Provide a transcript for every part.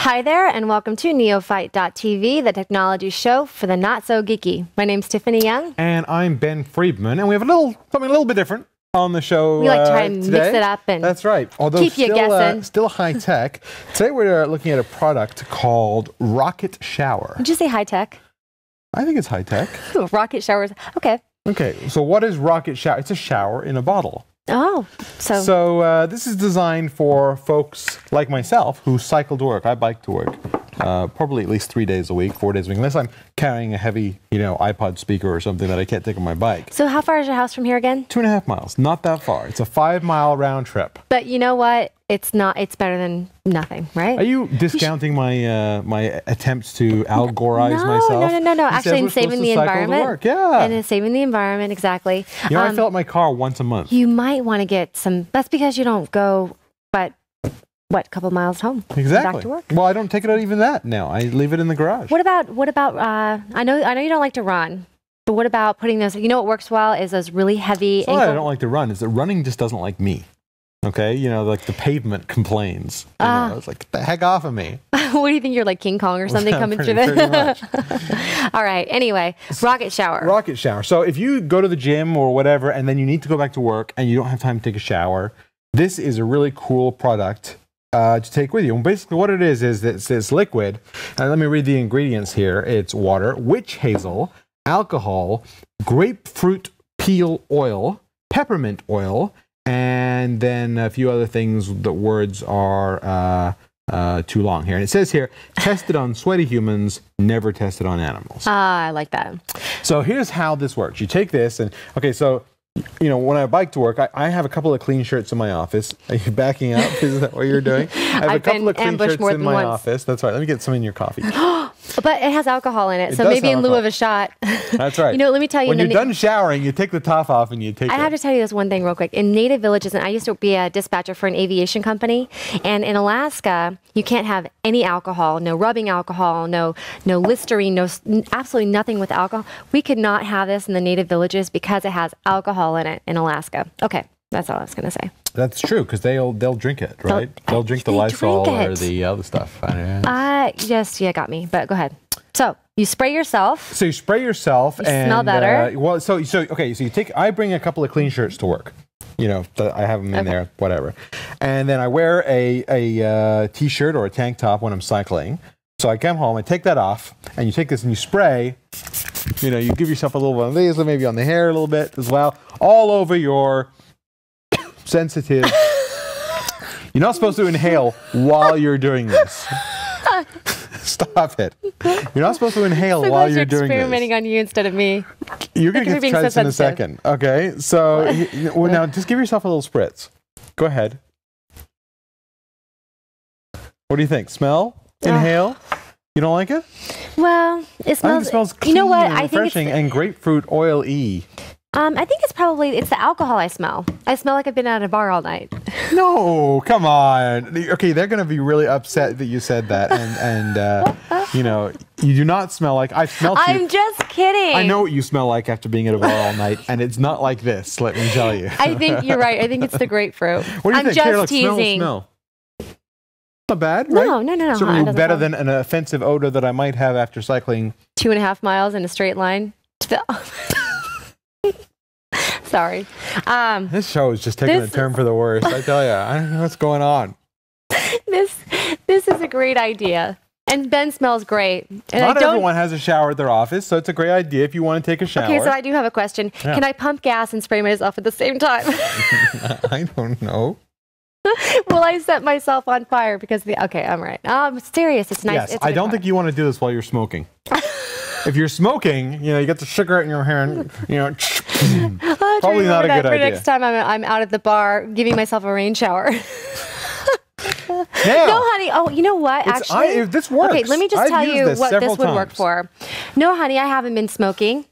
Hi there, and welcome to Neophyte.tv, the technology show for the not-so-geeky. My name's Tiffany Young. And I'm Ben Friedman, and we have something a little bit different on the show. We like to try and today. mix it up and That's right. Although keep you guessing. Still high-tech. Today we're looking at a product called Rocket Shower. Did you say high-tech? I think it's high-tech. Rocket showers. Okay. Okay, so what is Rocket Shower? It's a shower in a bottle. Oh, So this is designed for folks like myself who cycle to work. I bike to work, probably at least 3 days a week, 4 days a week, unless I'm carrying a heavy, iPod speaker or something that I can't take on my bike. So how far is your house from here again? 2.5 miles, not that far. It's a 5-mile round trip. But you know what? It's not. It's better than nothing, right? Are you discounting my my attempts to algorize myself? No. Actually, in saving the environment. Yeah. And in saving the environment, exactly. I fill up my car once a month. You might want to get some. That's because you don't go, a couple miles home? Exactly. Back to work. Well, I don't take it out even that now. I leave it in the garage. What about? I know you don't like to run. But what about putting those? You know what works well is those really heavy. It's not that I don't like to run. It's that running just doesn't like me. Okay, like the pavement complains. It's like, get the heck off of me. What do you think? You're like King Kong or something coming through this? All right. Anyway, rocket shower. Rocket shower. So if you go to the gym or whatever, and then you need to go back to work, and you don't have time to take a shower, this is a really cool product to take with you. And basically, what it is it's liquid. And let me read the ingredients here. It's water, witch hazel, alcohol, grapefruit peel oil, peppermint oil, and then a few other things. The words are too long here. And it says here, tested on sweaty humans, never tested on animals. I like that. So here's how this works. You take this and, okay, so, when I bike to work, I have a couple of clean shirts in my office. Are you backing up? Is that what you're doing? I have a couple of clean shirts in my office. That's right. Let me get some in your coffee. But it has alcohol in it, so maybe in lieu of a shot. That's right. Let me tell you. When you're done showering, you take the top off and you take it. I have to tell you this one thing real quick. In native villages, and I used to be a dispatcher for an aviation company, and in Alaska, you can't have any alcohol, no rubbing alcohol, no Listerine, absolutely nothing with alcohol. We could not have this in the native villages because it has alcohol in it in Alaska. Okay, that's all I was going to say. That's true, because they'll drink it, right? They'll drink the Lysol or the other stuff. You got me, but go ahead. So you spray yourself. So you spray yourself, and smell better. I bring a couple of clean shirts to work. I have them in there, whatever. And then I wear a t-shirt or a tank top when I'm cycling. So I come home, I take that off, and you take this and you spray. You give yourself a little one of these, maybe on the hair a little bit as well, all over your sensitive. You're not supposed to inhale while you're doing this. Stop it. You're not supposed to inhale while you're doing this. Experimenting on you instead of me. You're going to get to try this in a second. Okay, so now just give yourself a little spritz. Go ahead. What do you think? Smell? Inhale? You don't like it? Well, it smells. I think it smells clean and refreshing and grapefruit oil-y. I think it's the alcohol I smell. I smell like I've been at a bar all night. No, come on. Okay, they're going to be really upset that you said that. And you do not smell like, I've smelled you. I'm just kidding. I know what you smell like after being at a bar all night, and it's not like this, let me tell you. I think you're right. I think it's the grapefruit. What do you think? I'm just teasing. Smell. Not bad, right? No. Certainly better than an offensive odor that I might have after cycling 2.5 miles in a straight line. Sorry. This show is just taking a turn for the worse. I tell you, I don't know what's going on. This is a great idea. And Ben smells great. And Not everyone has a shower at their office, so it's a great idea if you want to take a shower. Okay, so I do have a question. Yeah. Can I pump gas and spray myself at the same time? I don't know. Will I set myself on fire because okay, I'm right. I'm serious. It's nice. Yes, I don't think you want to do this while you're smoking. If you're smoking, you get the cigarette in your hand, probably not a good idea. For next time I'm out at the bar giving myself a rain shower. Now, no, honey. Oh, you know what? Actually, this works. Okay, let me just tell you what this would work for. No, honey, I haven't been smoking.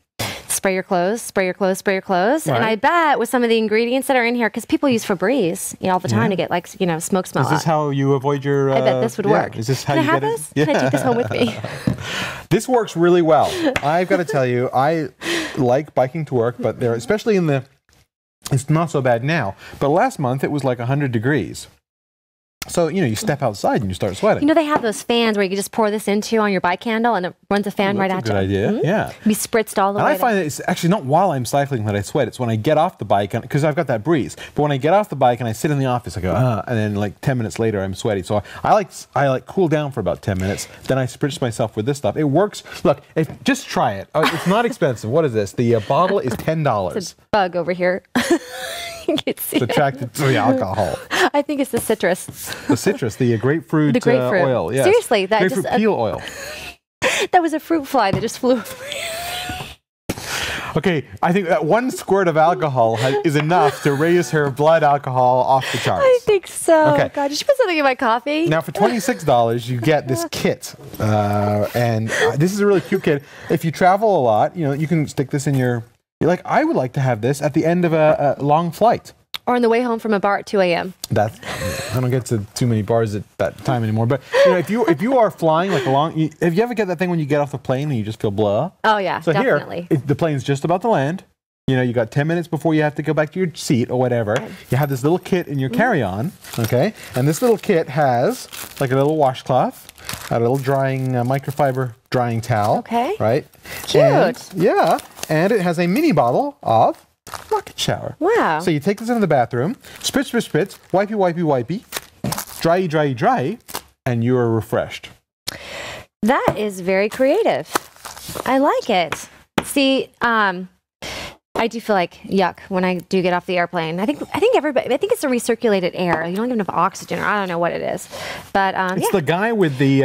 Spray your clothes, spray your clothes, spray your clothes. Right. And I bet with some of the ingredients that are in here, because people use Febreze all the time to get smoke smell. Is this how you avoid your? I bet this would work. Is this how you get this? it? Can I take this home with me? This works really well. I've got to tell you, I like biking to work, but especially it's not so bad now. But last month it was like 100 degrees. So, you step outside and you start sweating. They have those fans where you can just pour this into on your bike handle and it runs a fan right at you. That's a good idea, yeah. Be spritzed all the way. And I find that it's actually not while I'm cycling that I sweat. It's when I get off the bike, because I've got that breeze. But when I get off the bike and I sit in the office, I go, and then like 10 minutes later, I'm sweaty. So I like cool down for about 10 minutes. Then I spritz myself with this stuff. It works. Look, just try it. It's not expensive. What is this? The bottle is $10. It's a bug over here. It's attracted to the alcohol. I think it's the citrus. The citrus, the grapefruit, oil. Yes. Seriously, that grapefruit peel oil. That was a fruit fly that just flew. Okay, I think that one squirt of alcohol is enough to raise her blood alcohol off the charts. I think so. Okay. God, did you put something in my coffee? Now, for $26, you get this kit. And this is a really cute kit. If you travel a lot, you can stick this in your... You're like, I would like to have this at the end of a long flight. Or on the way home from a bar at 2 a.m. I don't get to too many bars at that time anymore. But if you are flying like have you ever get that thing when you get off the plane and you just feel blah? Oh yeah, so definitely. Here, the plane's just about to land. You got 10 minutes before you have to go back to your seat or whatever. You have this little kit in your carry-on, okay? And this little kit has like a little washcloth, a little drying microfiber drying towel. Okay. Right. Cute. And it has a mini bottle of rocket shower. Wow. So you take this into the bathroom, spritz, spritz, spritz, wipey, wipey, wipey, dry, dry, dry, and you are refreshed. That is very creative. I like it. See, I do feel like yuck when I do get off the airplane. I think it's the recirculated air. You don't get enough oxygen, or I don't know what it is. But it's the guy with the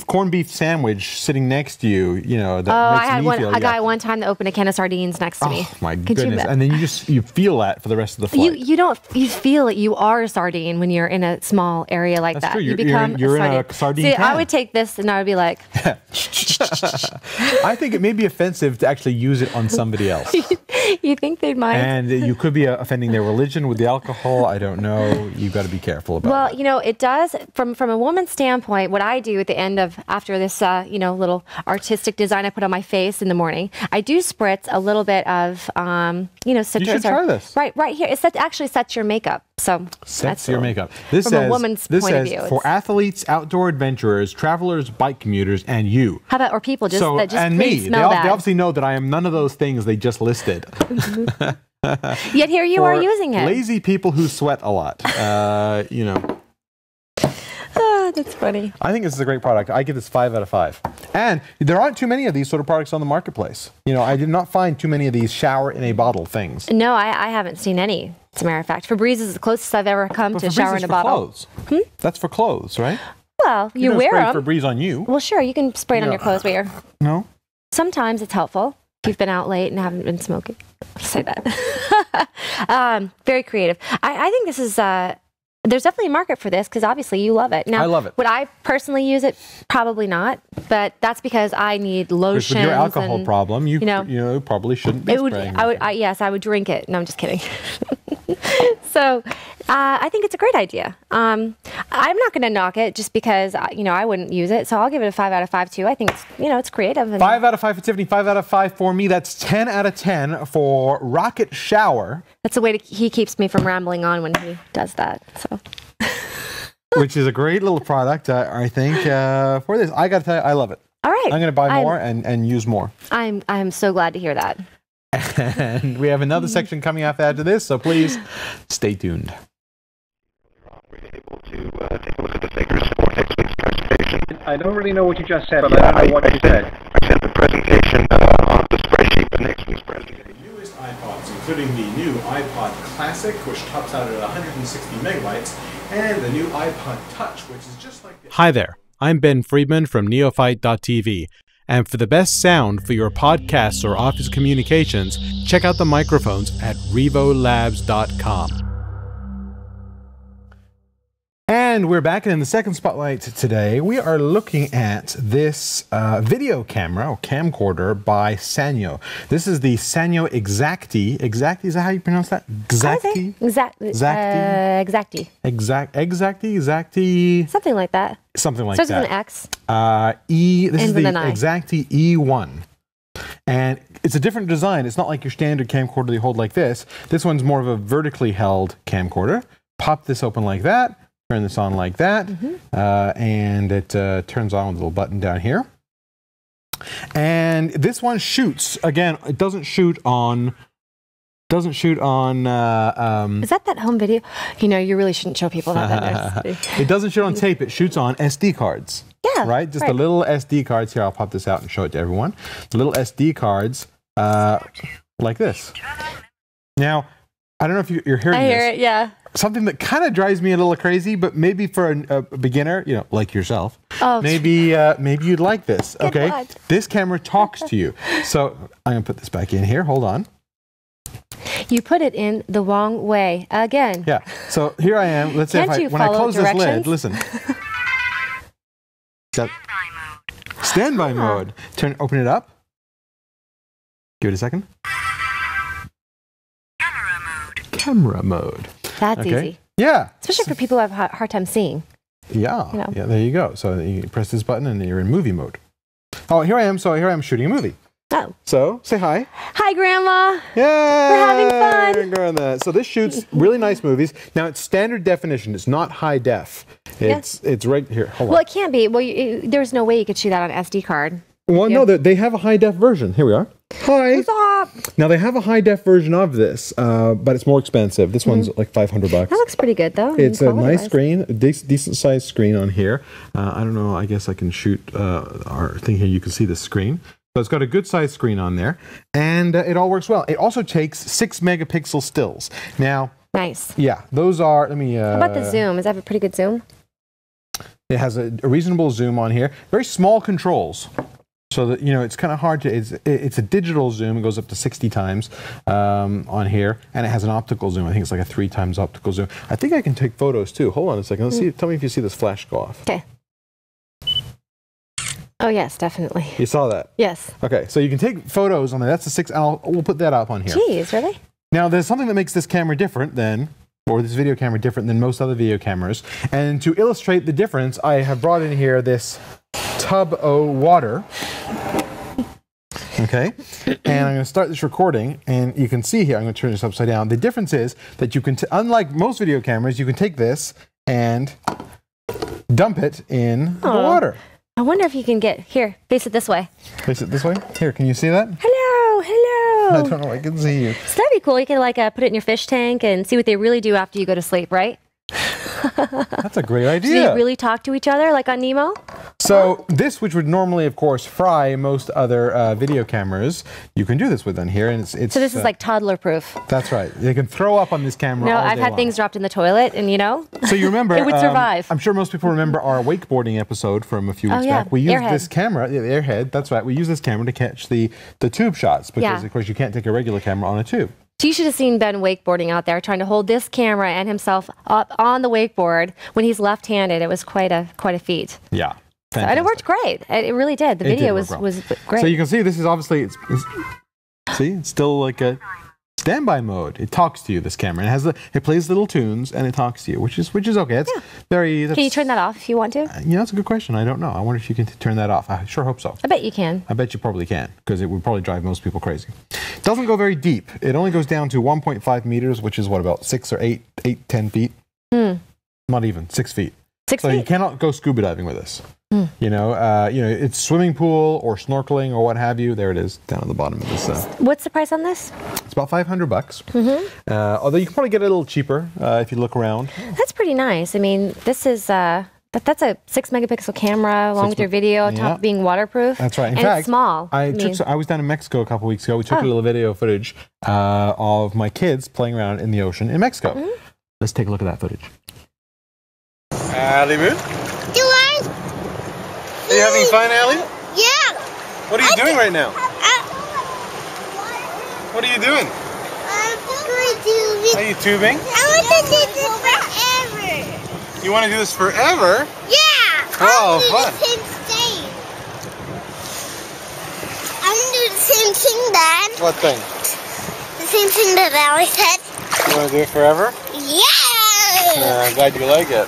corned beef sandwich sitting next to you. That I had a guy one time that opened a can of sardines next to me. Oh my goodness! And then you feel that for the rest of the flight. You feel it. You are a sardine when you're in a small area like That's that. True. You become you're a sardine. in a sardine See, can. I would take this and I would be like. I think it may be offensive to actually use it on somebody else. You think they might? And you could be offending their religion with the alcohol. I don't know. You've got to be careful about it. Well, it does, from a woman's standpoint, what I do at the end after this, little artistic design I put on my face in the morning, I do spritz a little bit of, citrus. You should try this. Right here. It actually sets your makeup. So sets your makeup. From a woman's point of view. For athletes, outdoor adventurers, travelers, bike commuters, and you. How about, or people just that just and please me. smell They obviously know that I am none of those things they just listed. Yet here you are using it. Lazy people who sweat a lot. That's funny. I think this is a great product. I give this 5 out of 5. And there aren't too many of these sort of products on the marketplace. I did not find too many of these shower in a bottle things. No, I haven't seen any, as a matter of fact. Febreze is the closest I've ever come to shower in a bottle. Clothes. That's for clothes, right? Well, you wear them. Febreze on you. Well, sure, you can spray it on your clothes, but No? sometimes it's helpful. If you've been out late and haven't been smoking. I'll say that. Very creative. I think this is... there's definitely a market for this because obviously you love it. Now, I love it. Would I personally use it? Probably not. But that's because I need lotion. With your alcohol problem, you probably shouldn't be spraying. Yes, I would drink it. No, I'm just kidding. So I think it's a great idea. I'm not going to knock it just because I wouldn't use it. So I'll give it a 5 out of 5 too. I think it's creative. 5 out of 5 for Tiffany. 5 out of 5 for me. That's 10 out of 10 for Rocket Shower. That's the way he keeps me from rambling on when he does that. So. Which is a great little product, I think, for this. I got to tell you, I love it. All right. I'm going to buy more and use more. I'm so glad to hear that. And we have another section coming up after this, so please stay tuned. We're able to take a look at the figures for next week's presentation. I don't really know what you just said, but I don't know what you said. I sent the presentation on the spreadsheet for next week's presentation. The newest iPods, including the new iPod Classic, which tops out at 160 megabytes, and the new iPod Touch, which is just like the... Hi there, I'm Ben Friedman from Neophyte.tv. And for the best sound for your podcasts or office communications, check out the microphones at revolabs.com. And we're back in the second spotlight today. We are looking at this video camera or camcorder by Sanyo. This is the Sanyo Xacti. Xacti, is that how you pronounce that? Xacti? Xacti. Xacti? Something like that. Something like Starts that. with an X. This is the with an I. Xacti E1. And it's a different design. It's not like your standard camcorder you hold like this. This one's more of a vertically held camcorder. Pop this open like that. Turn this on like that, and it turns on with a little button down here. And this one shoots. Again, it doesn't shoot on. Is that home video? You know, you really shouldn't show people that. It doesn't shoot on tape. It shoots on SD cards. Yeah. Right? Just the little SD cards. Here, I'll pop this out and show it to everyone. The little SD cards, like this. Now, I don't know if you're hearing this. I hear it, yeah. Something that kind of drives me a little crazy, but maybe for a beginner, you know, like yourself, maybe you'd like this. Okay, God. This camera talks to you. So I'm gonna put this back in here. Hold on. You put it in the wrong way again. Yeah. So here I am. Let's say when I close this lid, listen. Standby mode. Open it up. Give it a second. Camera mode. That's easy. Yeah. Especially for people who have a hard time seeing. Yeah. You know. Yeah, there you go. So you press this button and you're in movie mode. Oh, here I am. So here I am shooting a movie. Oh. So say hi. Hi, Grandma. Yay! We're having fun. So this shoots really nice movies. Now it's standard definition. It's not high def. It's right here. Hold on. Well, it can't be. Well, there's no way you could shoot that on an SD card. Well, no, they have a high def version. Here we are. Hi. What's up? Now they have a high def version of this, but it's more expensive. This one's like $500. That looks pretty good, though. It's a nice screen, a decent sized screen on here. I don't know. I guess I can shoot our thing here. You can see the screen. So it's got a good sized screen on there, and it all works well. It also takes 6 megapixel stills. Now, nice. Yeah, those are. Let me. How about the zoom? Does that have a pretty good zoom? It has a reasonable zoom on here. Very small controls. So that, you know, it's kind of hard to, it's a digital zoom. It goes up to 60 times on here, and it has an optical zoom. I think it's like a 3 times optical zoom. I think I can take photos too. Hold on a second. Let's see. Tell me if you see this flash go off. Okay. Oh yes, definitely. You saw that? Yes. Okay, so you can take photos on there. That's the 6. We'll put that up on here. Jeez, really? Now, there's something that makes this camera different than, or this video camera different than most other video cameras. And to illustrate the difference, I have brought in here this tub of water. Okay, and I'm going to start this recording, and you can see here, I'm going to turn this upside down. The difference is that you can, unlike most video cameras, you can take this and dump it in the water. I wonder if you can get, here, face it this way. Face it this way? Here, can you see that? Hello, hello. I don't know, I can see you. So that'd be cool. You can like put it in your fish tank and see what they really do after you go to sleep, right? That's a great idea. Do they really talk to each other like on Nemo? So this, which would normally, of course, fry most other video cameras, you can do this with on here, and it's. So this is like toddler-proof. That's right. They can throw up on this camera. No, all I've day had long. things dropped in the toilet, and you know. So you remember? It would survive. I'm sure most people remember our wakeboarding episode from a few weeks back. We used this camera, the Airhead. That's right. We used this camera to catch the tube shots because, of course, you can't take a regular camera on a tube. So you should have seen Ben wakeboarding out there, trying to hold this camera and himself up on the wakeboard when he's left-handed. It was quite a feat. Yeah. So, and it worked great. It really did. The video was great. So you can see this is obviously it's still like a standby mode. It talks to you. This camera. It plays little tunes and it talks to you, which is okay. It's very. Can you turn that off if you want to? Yeah, that's a good question. I don't know. I wonder if you can turn that off. I sure hope so. I bet you can. I bet you probably can, because it would probably drive most people crazy. It doesn't go very deep. It only goes down to 1.5 meters, which is what, about 6 or 10 feet? Not even 6 feet. 6 feet. So you cannot go scuba diving with this. You know, it's swimming pool or snorkeling or what have you. There it is, down at the bottom of this. What's the price on this? It's about $500. Although you can probably get it a little cheaper if you look around. That's pretty nice. I mean, this is that's a 6 megapixel camera along with your video, on top of being waterproof. That's right. In and fact, it's small. I was down in Mexico a couple weeks ago. We took a little video footage of my kids playing around in the ocean in Mexico. Let's take a look at that footage. Allie Moon? Are you having fun, Allie? Yeah. What are you doing right now? What are you doing? I'm going to... Are you tubing? I want to do this forever. You want to do this forever? Yeah. Oh, fun. I'm going to do the same thing. I'm going to do the same thing, Dad. What thing? The same thing that Allie said. You want to do it forever? Yeah. I'm glad you like it.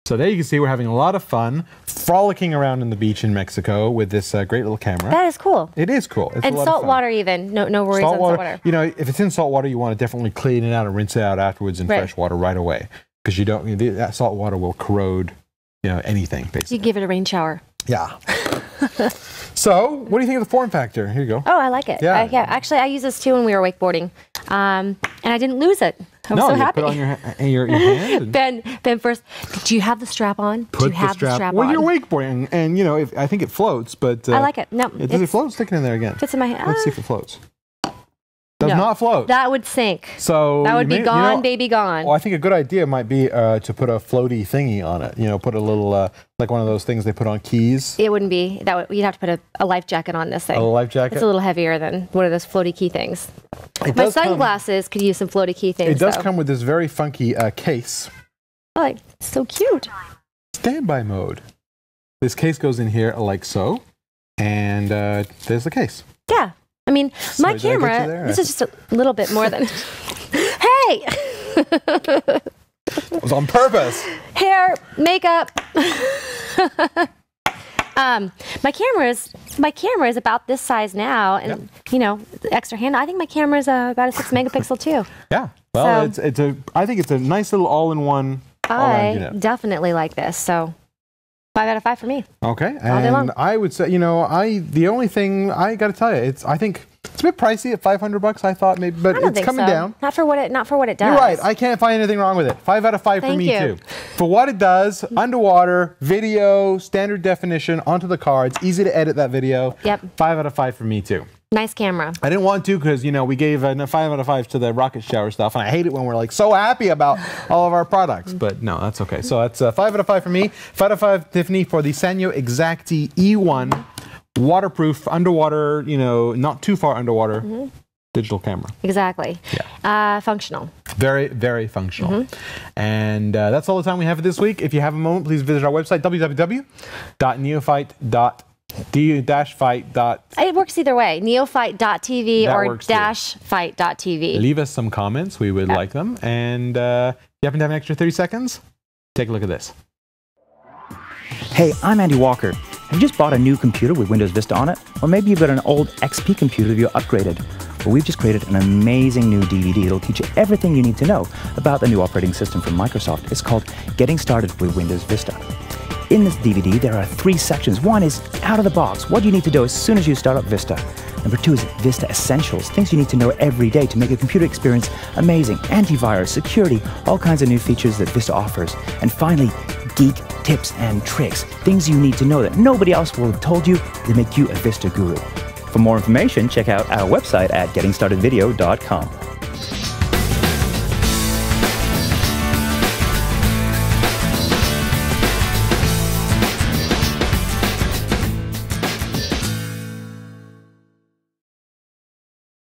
So there you can see we're having a lot of fun frolicking around in the beach in Mexico with this great little camera. That is cool. It is cool. It's And a lot salt of fun. water even. No worries on salt water. You know, if it's in salt water, you want to definitely clean it out and rinse it out afterwards in fresh water right away, because you don't. That salt water will corrode, anything basically. You give it a rain shower. Yeah. So, what do you think of the form factor? Here you go. Oh, I like it. Yeah. Actually, I used this too when we were wakeboarding, and I didn't lose it. I was so happy. Put it on your hand. Ben, first, do you have the strap on? Put do you have the strap on? Well, you're wakeboarding, and I think it floats, but I like it. No, does it float? Stick it in there again. Fits in my hand. Let's see if it floats. Does not float. That would sink. So that would be gone, baby, gone. Well, I think a good idea might be to put a floaty thingy on it. Put a little like one of those things they put on keys. It wouldn't be that. You'd have to put a life jacket on this thing. A life jacket. It's a little heavier than one of those floaty key things. My sunglasses could use some floaty key things. It does come with this very funky case. Oh, like, so cute. Standby mode. This case goes in here like so, and there's the case. Yeah. I mean, my camera, this is just a little bit more than... Hey! It was on purpose. Hair, makeup. My camera is about this size now, and the extra handle. I think my camera is about a 6 megapixel too. Yeah. Well, so, I think it's a nice little all-in-one. I definitely like this. So 5 out of 5 for me. Okay, and I would say, the only thing I got to tell you, I think it's a bit pricey at $500. I thought maybe, but it's coming down. Not for what it does. You're right. I can't find anything wrong with it. 5 out of 5 for me too. For what it does, underwater video, standard definition onto the cards, easy to edit that video. Yep. 5 out of 5 for me too. Nice camera. I didn't want to because, we gave 5 out of 5 to the rocket shower stuff, and I hate it when we're like so happy about all of our products. But no, that's okay. So that's 5 out of 5 for me. 5 out of 5, Tiffany, for the Sanyo Xacti E1 waterproof, underwater, not too far underwater digital camera. Exactly. Yeah. Functional. Very, very functional. And that's all the time we have for this week. If you have a moment, please visit our website, www.neophyte.fight. It works either way. Neophyte.tv or -fight.tv. Leave us some comments. We would like them. And you happen to have an extra 30 seconds? Take a look at this. Hey, I'm Andy Walker. Have you just bought a new computer with Windows Vista on it? Or maybe you've got an old XP computer that you're upgraded. Well, we've just created an amazing new DVD that'll teach you everything you need to know about the new operating system from Microsoft. It's called Getting Started with Windows Vista. In this DVD, there are 3 sections. One is out of the box, what you need to know as soon as you start up Vista. Number 2 is Vista Essentials, things you need to know every day to make your computer experience amazing. Antivirus, security, all kinds of new features that Vista offers. And finally, Geek Tips and Tricks, things you need to know that nobody else will have told you to make you a Vista guru. For more information, check out our website at gettingstartedvideo.com.